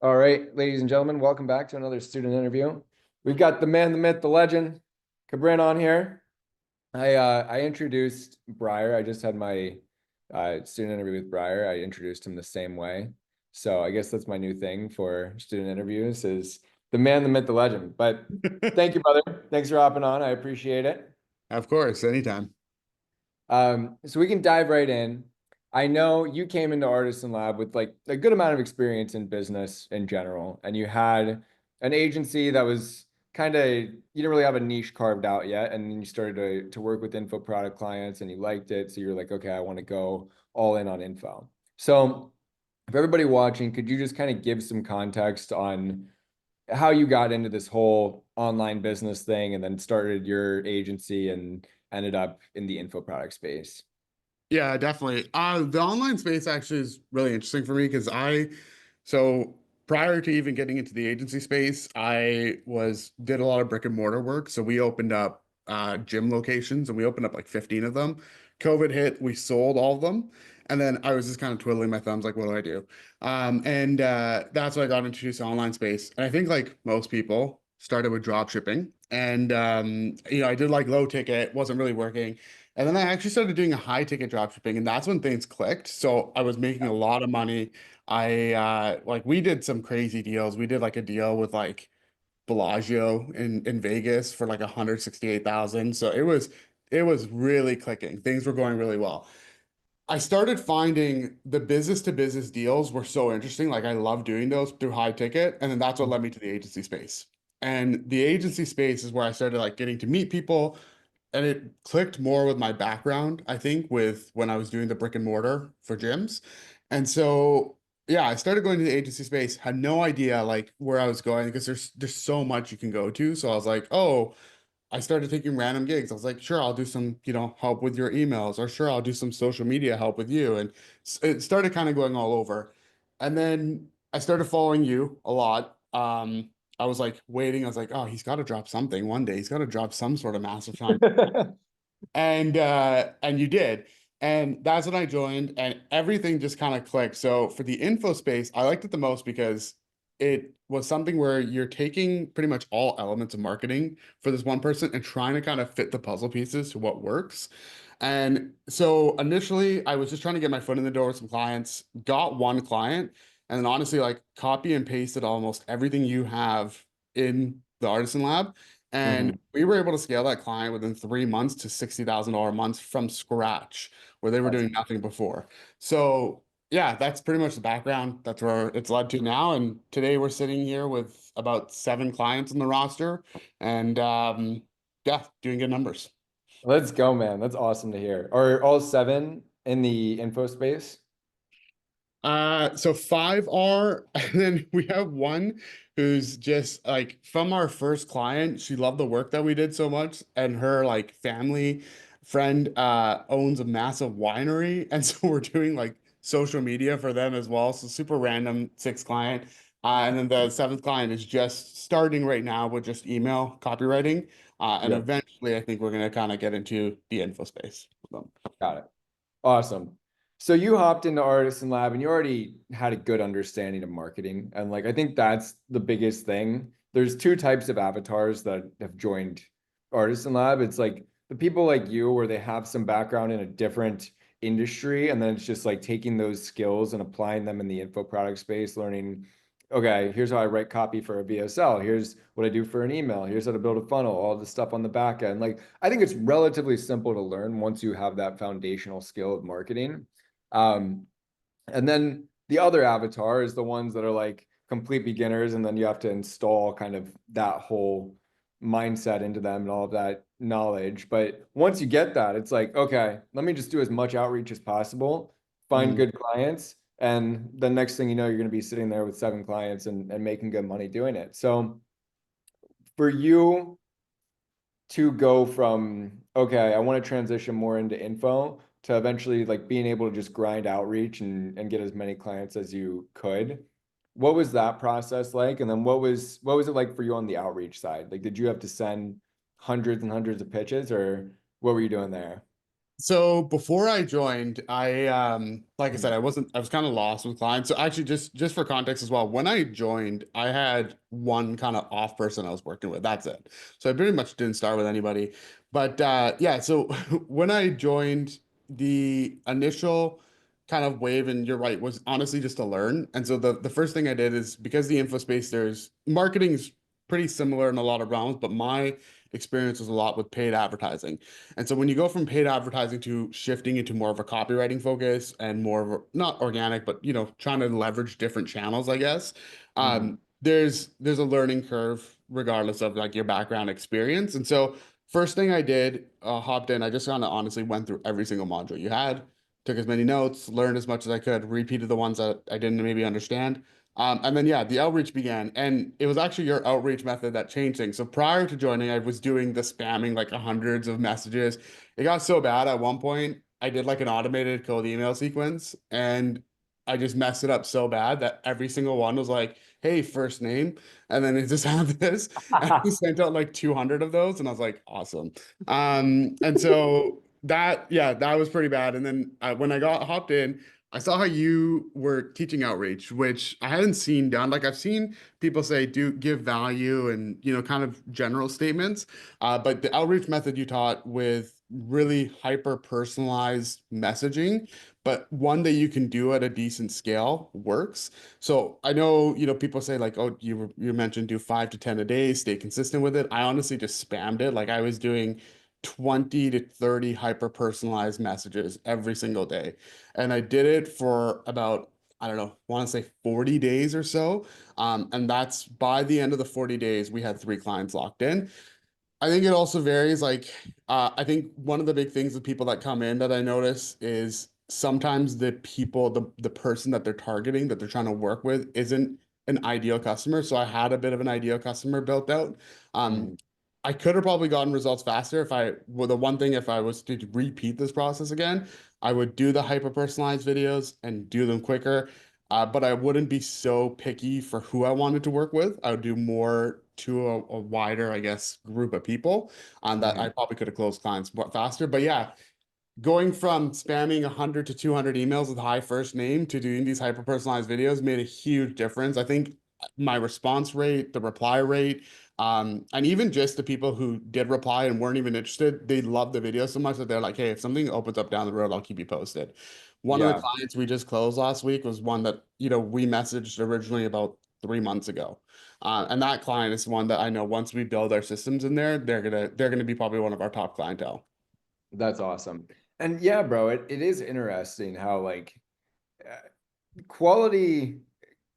All right, ladies and gentlemen, welcome back to another student interview. We've got the man, the myth, the legend, Kabrin on here. I introduced Briar. I just had my student interview with Briar. I introduced him the same way. So I guess that's my new thing for student interviews is the man, the myth, the legend. But thank you, brother. Thanks for hopping on. I appreciate it. Of course, anytime. So we can dive right in. I know you came into Artisan Lab with like a good amount of experience in business in general, and you had an agency that was kind of, you didn't really have a niche carved out yet, and then you started to work with info product clients and you liked it. So you're like, okay, I want to go all in on info. So for everybody watching, could you just kind of give some context on how you got into this whole online business thing and then started your agency and ended up in the info product space? Yeah, definitely. The online space actually is really interesting for me because so prior to even getting into the agency space, I did a lot of brick and mortar work. So we opened up gym locations and we opened up like 15 of them. COVID hit, we sold all of them. And then I was just kind of twiddling my thumbs, like, what do I do? And That's why I got introduced to online space. And I think like most people started with drop shipping. And I did like low ticket, wasn't really working. And then I actually started doing a high ticket drop shipping, and that's when things clicked. So I was making a lot of money. I like we did some crazy deals. We did like a deal with like Bellagio in Vegas for like 168,000. So it was really clicking. Things were going really well. I started finding the business to business deals were so interesting. Like I love doing those through high ticket. And then that's what led me to the agency space. And the agency space is where I started like getting to meet people. And it clicked more with my background, I think, with when I was doing the brick and mortar for gyms. And so yeah, I started going to the agency space, had no idea like where I was going because there's so much you can go to. So I was like, oh, I started taking random gigs. I was like, sure, I'll do some, help with your emails, or sure, I'll do some social media help with you. And it started kind of going all over. And then I started following you a lot. I was like waiting. I was like, oh, he's got to drop something one day. He's got to drop some sort of massive time. And you did. And that's when I joined, and everything just kind of clicked. So for the info space, I liked it the most because it was something where you're taking pretty much all elements of marketing for this one person and trying to kind of fit the puzzle pieces to what works. And so initially, I was just trying to get my foot in the door with some clients, got one client, and then honestly, like copy and pasted almost everything you have in the Artisan Lab. And Mhm. we were able to scale that client within 3 months to $60,000 a month from scratch, where they were That's doing nothing before. So yeah, that's pretty much the background. That's where it's led to now. And today we're sitting here with about 7 clients on the roster, and yeah, doing good numbers. Let's go, man. That's awesome to hear. Are all seven in the info space? So 5 are, and then we have one who's just like from our first client. She loved the work that we did so much, and her like family friend owns a massive winery, and so we're doing like social media for them as well. So super random 6 client. And then the 7th client is just starting right now with just email copywriting. And Yep. eventually I think we're gonna kind of get into the info space with them. Got it. Awesome. So you hopped into Artisan Lab and you already had a good understanding of marketing. And like I think that's the biggest thing. There's two types of avatars that have joined Artisan Lab. It's like the people like you where they have some background in a different industry, and then it's just like taking those skills and applying them in the info product space, learning, okay, here's how I write copy for a VSL. Here's what I do for an email. Here's how to build a funnel, all the stuff on the back end. Like, I think it's relatively simple to learn once you have that foundational skill of marketing. Um, and then the other avatar is the ones that are like complete beginners, and then you have to install kind of that whole mindset into them and all of that knowledge. But once you get that, it's like, okay, let me just do as much outreach as possible, find Mhm. good clients, and the next thing you know, you're going to be sitting there with 7 clients and making good money doing it. So for you to go from, okay, I want to transition more into info to eventually like being able to just grind outreach and get as many clients as you could. What was that process like? And then what was it like for you on the outreach side? Like, did you have to send hundreds and hundreds of pitches, or what were you doing there? So before I joined, like I said, I was kind of lost with clients. So actually just for context as well, when I joined, I had one kind of off person I was working with. That's it. So I pretty much didn't start with anybody. But yeah, so when I joined, the initial kind of wave, and you're right, was honestly just to learn. And so the first thing I did is, because the info space, there's marketing's pretty similar in a lot of realms, but my experience was a lot with paid advertising. And so when you go from paid advertising to shifting into more of a copywriting focus and more of a, not organic, but trying to leverage different channels, I guess, Mhm. there's a learning curve regardless of like your background experience. And so first thing I did, hopped in, I just kind of honestly went through every single module you had, took as many notes, learned as much as I could, repeated the ones that I didn't maybe understand. And then yeah, the outreach began, and it was actually your outreach method that changed things. So prior to joining, I was doing the spamming like hundreds of messages. It got so bad at one point, I did like an automated cold email sequence, and I just messed it up so bad that every single one was like, "Hey, first name," and then it just had this. And I sent out like 200 of those, and I was like, "Awesome." And so that, yeah, that was pretty bad. And then when I got hopped in, I saw how you were teaching outreach, which I hadn't seen done. Like I've seen people say do give value and kind of general statements, but the outreach method you taught with really hyper personalized messaging, but one that you can do at a decent scale works. So I know people say like, oh, you mentioned do 5 to 10 a day, stay consistent with it. I honestly just spammed it. Like I was doing 20 to 30 hyper personalized messages every single day. And I did it for about, I don't know, want to say 40 days or so. And that's by the end of the 40 days, we had 3 clients locked in. I think it also varies. Like, I think one of the big things with people that come in that I notice is sometimes the person that they're targeting, that they're trying to work with, isn't an ideal customer. So I had a bit of an ideal customer built out. Um, Mhm. I could have probably gotten results faster if well, the one thing, if I was to repeat this process again, I would do the hyper personalized videos and do them quicker. But I wouldn't be so picky for who I wanted to work with. I would do more to a wider, I guess, group of people, that I Mhm. probably could have closed clients faster. But yeah, going from spamming 100 to 200 emails with high first name to doing these hyper personalized videos made a huge difference. I think my response rate, the reply rate, and even just the people who did reply and weren't even interested, they loved the video so much that they're like, hey, if something opens up down the road, I'll keep you posted. One of the Yeah, clients we just closed last week was one that, we messaged originally about 3 months ago. And that client is one that I know once we build our systems in there, they're gonna be probably one of our top clientele. that's awesome. And yeah, bro, it is interesting how like uh, quality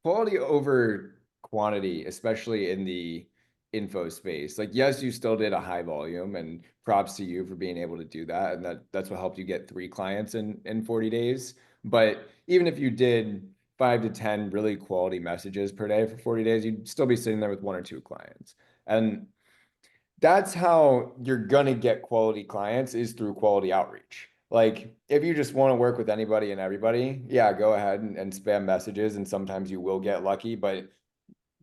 quality over quantity, especially in the info space. Like, yes, you still did a high volume, and props to you for being able to do that. And that's what helped you get 3 clients in 40 days. But even if you did 5 to 10 really quality messages per day for 40 days, you'd still be sitting there with 1 or 2 clients. And that's how you're gonna get quality clients is through quality outreach. Like if you just want to work with anybody and everybody, yeah, go ahead and spam messages and sometimes you will get lucky, but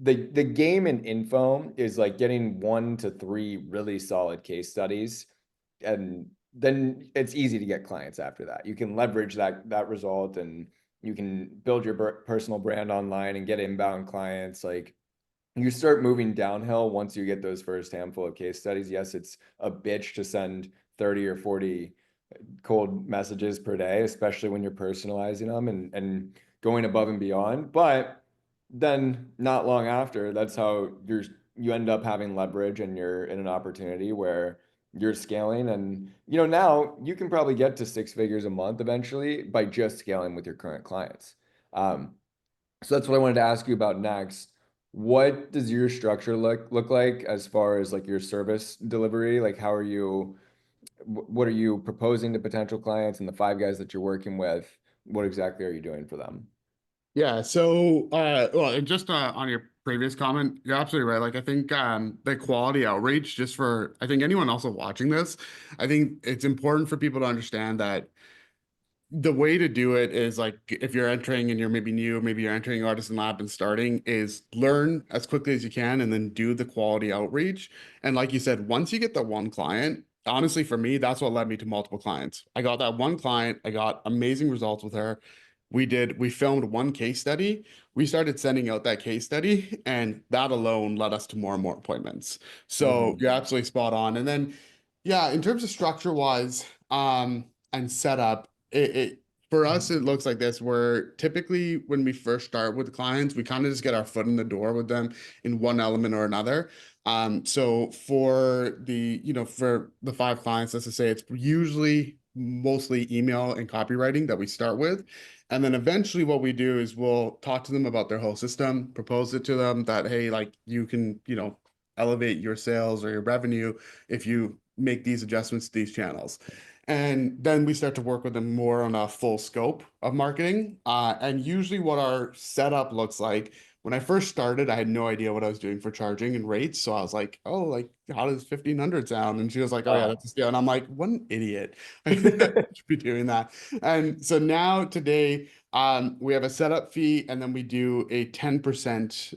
the game in info is like getting 1 to 3 really solid case studies and then it's easy to get clients after that. You can leverage that result and you can build your personal brand online and get inbound clients like you start moving downhill once you get those first handful of case studies. Yes, it's a bitch to send 30 or 40 cold messages per day, especially when you're personalizing them and going above and beyond. But then not long after, that's how you end up having leverage and you're in an opportunity where you're scaling and now you can probably get to 6 figures a month eventually by just scaling with your current clients. Um, so that's what I wanted to ask you about next. What does your structure look like as far as like your service delivery? Like how are you what are you proposing to potential clients and the 5 guys that you're working with? What exactly are you doing for them? Yeah, so well, and just on your previous comment, you're absolutely right. Like I think the quality outreach, just for I think anyone also watching this, I think it's important for people to understand that the way to do it is like if you're entering and you're maybe new, maybe you're entering Artisan Lab and starting, is learn as quickly as you can and then do the quality outreach. And like you said, once you get the one client, honestly, for me, that's what led me to multiple clients. I got that one client, I got amazing results with her. We filmed one case study. We started sending out that case study, and that alone led us to more and more appointments. So Mhm. you're absolutely spot on. And then, yeah, in terms of structure wise, and setup, it for us, it looks like this, where typically when we first start with clients, we kind of just get our foot in the door with them in one element or another. So for for the five clients, let's just say it's usually mostly email and copywriting that we start with. And then eventually what we do is we'll talk to them about their whole system, propose it to them that, hey, like you can, elevate your sales or your revenue if you make these adjustments to these channels. And then we start to work with them more on a full scope of marketing. And usually what our setup looks like, when I first started, I had no idea what I was doing for charging and rates. So I was like, oh, like, how does 1,500 sound? And she was like, oh, yeah, Wow. that's a steal. And I'm like, what an idiot. I should be doing that. And so now today, we have a setup fee, and then we do a 10%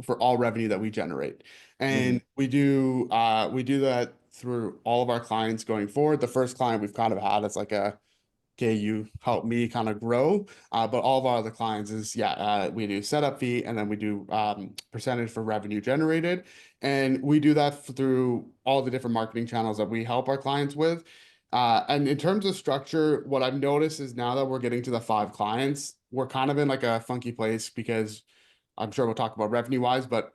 for all revenue that we generate. Mhm. And we do that through all of our clients going forward. The first client we've kind of had is like a, okay, you help me kind of grow. But all of our other clients is, yeah, we do setup fee, and then we do percentage for revenue generated. And we do that through all the different marketing channels that we help our clients with. And in terms of structure, what I've noticed is now that we're getting to the five clients, we're kind of in like a funky place because I'm sure we'll talk about revenue wise, but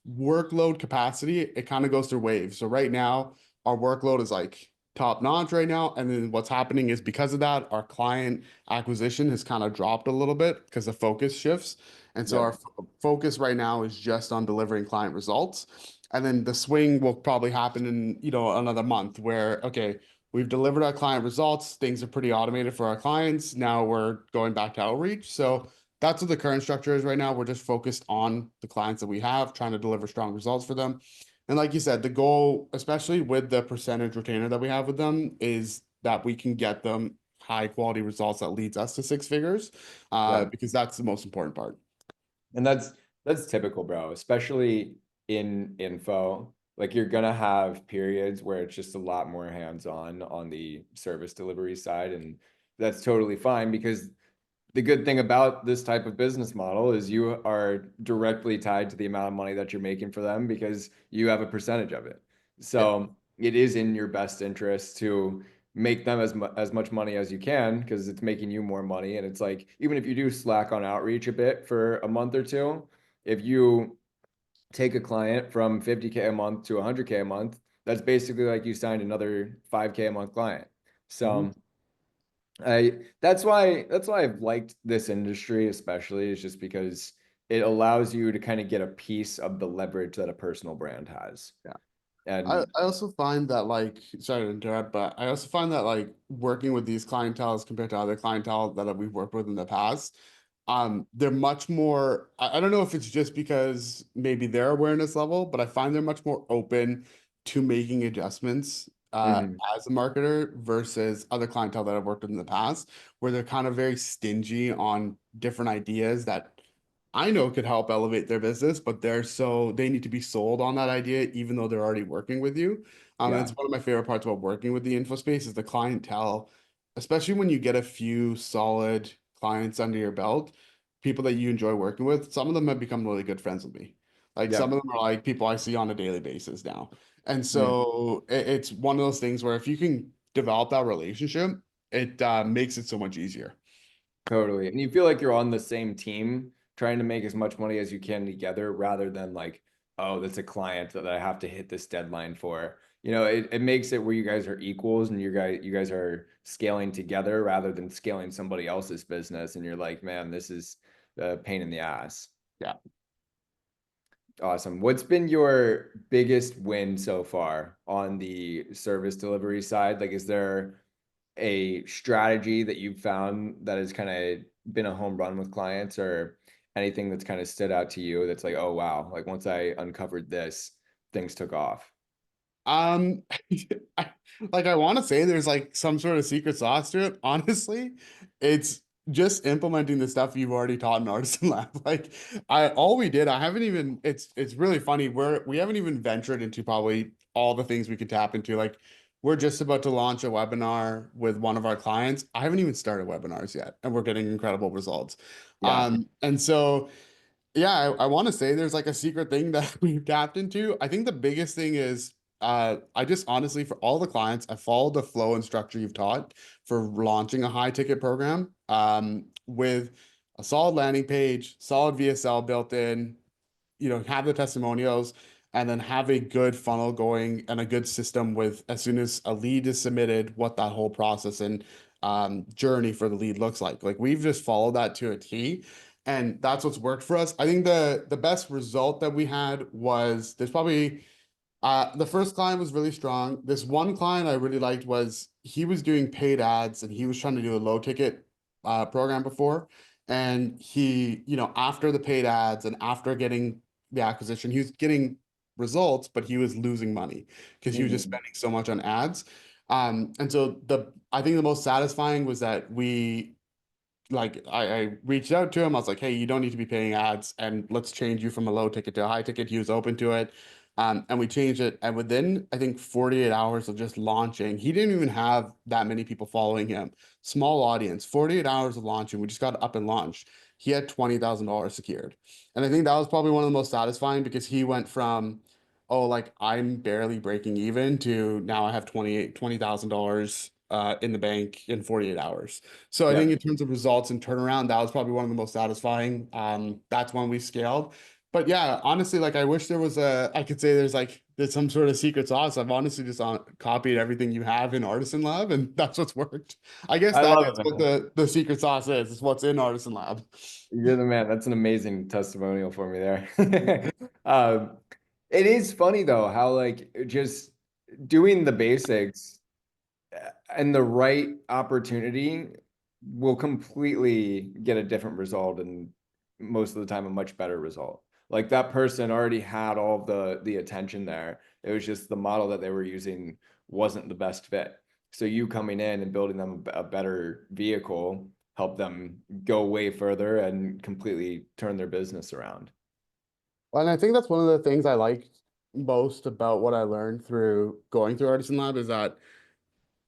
workload capacity, it kind of goes through waves. So right now, our workload is like top notch right now. And then what's happening is because of that, our client acquisition has kind of dropped a little bit because the focus shifts. And so our Yep. focus right now is just on delivering client results. And then the swing will probably happen in, another month where, okay, we've delivered our client results. Things are pretty automated for our clients. Now we're going back to outreach. So that's what the current structure is right now. We're just focused on the clients that we have, trying to deliver strong results for them. And like you said, the goal, especially with the percentage retainer that we have with them, is that we can get them high quality results that leads us to six figures, Yep. because that's the most important part. And that's typical, bro, especially in info. Like you're gonna have periods where it's just a lot more hands-on on the service delivery side, and that's totally fine because the good thing about this type of business model is you are directly tied to the amount of money that you're making for them because you have a percentage of it. Yeah. So it is in your best interest to make them as much money as you can because it's making you more money. And it's like, even if you do slack on outreach a bit for a month or two, if you take a client from 50K a month to 100K a month, that's basically like you signed another 5K a month client. Mhm. So that's why I've liked this industry especially is just because it allows you to kind of get a piece of the leverage that a personal brand has. Yeah. I, And I also find that like, sorry to interrupt, but I also find that like working with these clientels compared to other clientele that we've worked with in the past, they're much more, I don't know if it's just because maybe their awareness level, but I find they're much more open to making adjustments mhm, as a marketer versus other clientele that I've worked with in the past, where they're kind of very stingy on different ideas that I know could help elevate their business, but they need to be sold on that idea, even though they're already working with you. And yeah, it's one of my favorite parts about working with the info space is the clientele, especially when you get a few solid clients under your belt, people that you enjoy working with. Some of them have become really good friends with me. Like some yep, of them are like people I see on a daily basis now. And mm, so it's one of those things where if you can develop that relationship, it makes it so much easier. totally. And you feel like you're on the same team trying to make as much money as you can together rather than like, oh, that's a client that I have to hit this deadline for. It makes it where you guys are equals and you guys are scaling together rather than scaling somebody else's business. And you're like, man, this is a pain in the ass. Yeah. Awesome. What's been your biggest win so far on the service delivery side? Like, is there a strategy that you've found that has kind of been a home run with clients or anything that's kind of stood out to you that's like, oh, wow, like once I uncovered this, things took off? Um, I, like I want to say there's like some sort of secret sauce to it. Honestly, it's just implementing the stuff you've already taught in Artisan Lab. Like all we did, I haven't even. It's really funny. We haven't even ventured into probably all the things we could tap into. Like we're just about to launch a webinar with one of our clients. I haven't even started webinars yet, and we're getting incredible results. Yeah. And so yeah, I want to say there's like a secret thing that we've tapped into. I think the biggest thing is I just honestly, for all the clients, I followed the flow and structure you've taught for launching a high ticket program with a solid landing page, solid VSL built in, have the testimonials, and then have a good funnel going and a good system with as soon as a lead is submitted, what that whole process and journey for the lead looks like. Like we've just followed that to a T, and that's what's worked for us. I think the best result that we had was there's probably the first client was really strong. This one client I really liked was he was doing paid ads and he was trying to do a low ticket program before. And he, after the paid ads and after getting the acquisition, he was getting results, but he was losing money because he was just Mhm. spending so much on ads. And so I think the most satisfying was that I reached out to him. I was like, hey, you don't need to be paying ads, and let's change you from a low ticket to a high ticket. He was open to it. And we changed it. And within, I think, 48 hours of just launching, he didn't even have that many people following him. Small audience, 48 hours of launching. We just got up and launched. He had $20,000 secured. And I think that was probably one of the most satisfying because he went from, oh, like I'm barely breaking even to now I have $20,000 in the bank in 48 hours. So I think Yeah. in terms of results and turnaround, that was probably one of the most satisfying. That's when we scaled. But yeah, honestly, like I wish there was I could say there's some sort of secret sauce. I've honestly just copied everything you have in Artisan Lab, and that's what's worked. I guess I that love is it, what man. the secret sauce is what's in Artisan Lab. You're the man. That's an amazing testimonial for me there. Um, it is funny though how like just doing the basics and the right opportunity will completely get a different result and most of the time a much better result. Like that person already had all of the attention there. It was just the model that they were using wasn't the best fit. So you coming in and building them a better vehicle help them go way further and completely turn their business around. Well, and I think that's one of the things I liked most about what I learned through going through Artisan Lab is that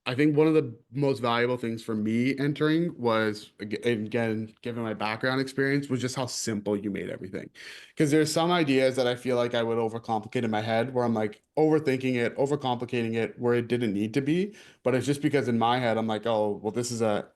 I think one of the most valuable things for me entering was again, given my background experience, was just how simple you made everything. Because there's some ideas that I feel like I would overcomplicate in my head where I'm like overthinking it, overcomplicating it where it didn't need to be. But it's just because in my head, I'm like, oh, well, this is a,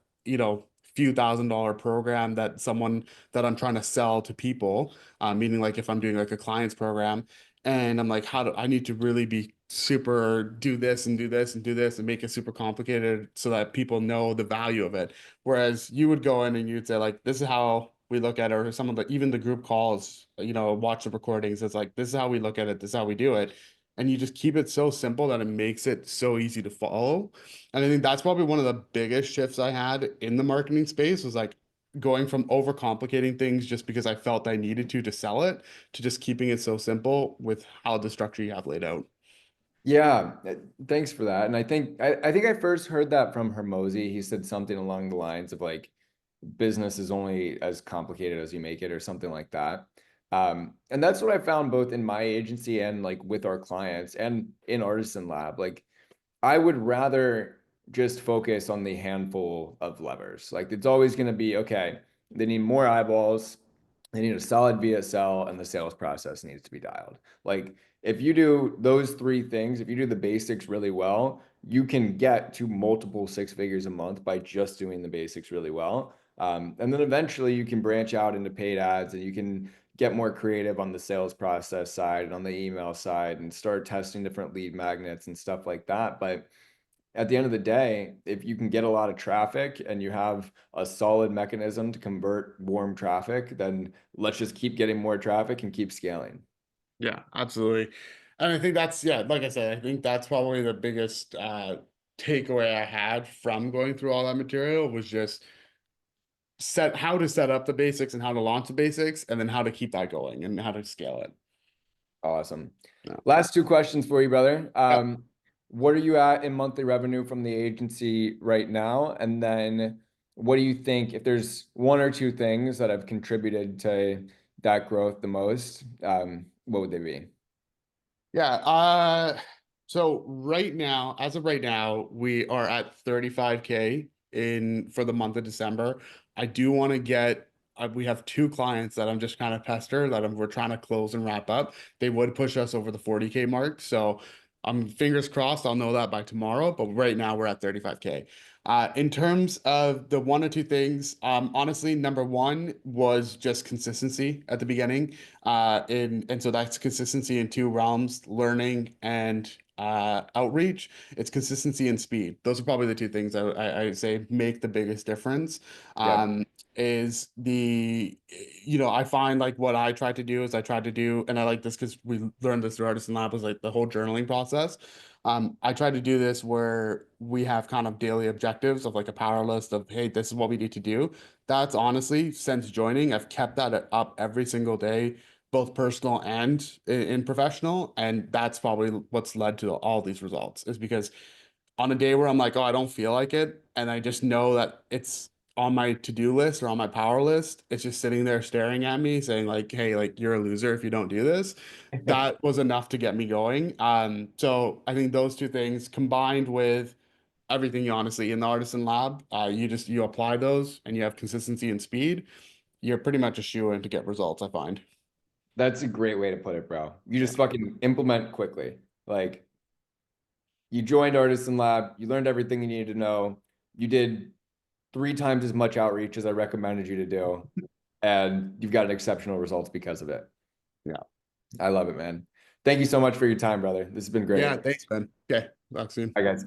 few $1,000 program that someone that I'm trying to sell to people, meaning like if I'm doing like a client's program and I'm like, how do I need to really be super do this and do this and do this and make it super complicated so that people know the value of it. Whereas you would go in and you'd say, like, this is how we look at it, or some of the even the group calls, watch the recordings. It's like, this is how we look at it, this is how we do it. And you just keep it so simple that it makes it so easy to follow. And I think that's probably one of the biggest shifts I had in the marketing space was like going from overcomplicating things just because I felt I needed to sell it to just keeping it so simple with how the structure you have laid out. Yeah, thanks for that. And I think I first heard that from Hermosi. He said something along the lines of like business is only as complicated as you make it or something like that. And that's what I found both in my agency and like with our clients and in Artisan Lab. Like I would rather just focus on the handful of levers. Like it's always going to be okay, they need more eyeballs, they need a solid VSL, and the sales process needs to be dialed. Like if you do those three things, if you do the basics really well, you can get to multiple six figures a month by just doing the basics really well. And then eventually you can branch out into paid ads and you can get more creative on the sales process side and on the email side and start testing different lead magnets and stuff like that. But at the end of the day, if you can get a lot of traffic and you have a solid mechanism to convert warm traffic, then let's just keep getting more traffic and keep scaling. Yeah, absolutely. And I think that's, yeah, like I said, I think that's probably the biggest takeaway I had from going through all that material was just how to set up the basics and how to launch the basics and then how to keep that going and how to scale it. Awesome. Yeah. Last two questions for you, brother. Yeah. What are you at in monthly revenue from the agency right now? And then what do you think if there's one or two things that have contributed to that growth the most, what would they be? Yeah. So right now, as of right now, we are at 35K in for the month of December. I do want to get we have two clients that I'm just kind of pester that we're trying to close and wrap up. They would push us over the 40K mark. So I'm fingers crossed I'll know that by tomorrow, but right now we're at 35K. In terms of the one or two things, honestly, number one was just consistency at the beginning. And so that's consistency in two realms, learning and outreach. It's consistency and speed. Those are probably the two things I say make the biggest difference. Yep. Is the I find like what I try to do is I try to do, and I like this because we learned this through Artisan Lab, was like the whole journaling process. I try to do this where we have kind of daily objectives of like a power list of, hey, this is what we need to do. That's honestly, since joining, I've kept that up every single day, both personal and in professional. And that's probably what's led to all these results, is because on a day where I'm like, oh, I don't feel like it, and I just know that it's on my to-do list or on my power list, it's just sitting there staring at me saying like, hey, like you're a loser if you don't do this. That was enough to get me going. So I think those two things combined with everything, honestly, in the Artisan Lab, you apply those and you have consistency and speed, you're pretty much a shoe in to get results, I find. That's a great way to put it, bro. You Yeah. just fucking implement quickly. Like you joined Artisan Lab, you learned everything you needed to know. You did 3 times as much outreach as I recommended you to do, and you've got exceptional results because of it. Yeah. I love it, man. Thank you so much for your time, brother. This has been Yeah. great. Thanks, Ben. Okay. Talk soon. Bye, guys.